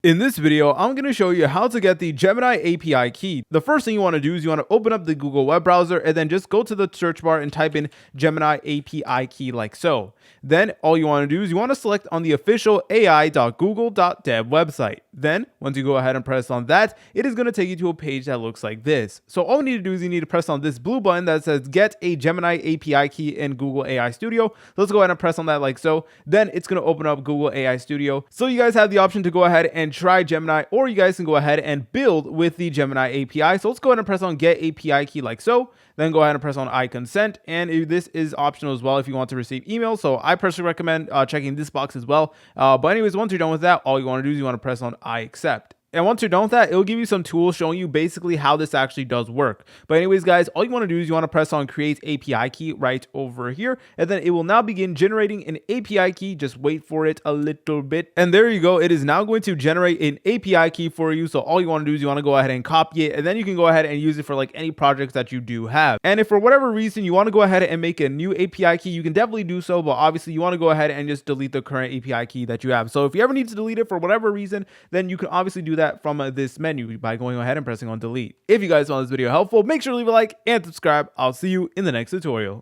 In this video, I'm going to show you how to get the Gemini API key. The first thing you want to do is you want to open up the Google web browser and then just go to the search bar and type in Gemini API key like so. Then all you want to do is you want to select on the official ai.google.dev website. Then once you go ahead and press on that, it is going to take you to a page that looks like this. So all you need to do is you need to press on this blue button that says get a Gemini API key in Google AI Studio. Let's go ahead and press on that like so. Then it's going to open up Google AI Studio. So you guys have the option to go ahead and try Gemini, or you guys can go ahead and build with the Gemini API. So let's go ahead and press on get API key like so. Then go ahead and press on I consent, and this is optional as well if you want to receive emails. So I personally recommend checking this box as well. But anyways, once you're done with that, all you want to do is you want to press on I accept. And once you're done with that, it'll give you some tools showing you basically how this actually does work. But anyways, guys, all you want to do is you want to press on create API key right over here. And then it will now begin generating an API key. Just wait for it a little bit. And there you go. It is now going to generate an API key for you. So all you want to do is you want to go ahead and copy it. And then you can go ahead and use it for like any projects that you do have. And if for whatever reason you want to go ahead and make a new API key, you can definitely do so. But obviously you want to go ahead and just delete the current API key that you have. So if you ever need to delete it for whatever reason, then you can obviously do that from this menu by going ahead and pressing on delete. If you guys found this video helpful, make sure to leave a like and subscribe. I'll see you in the next tutorial.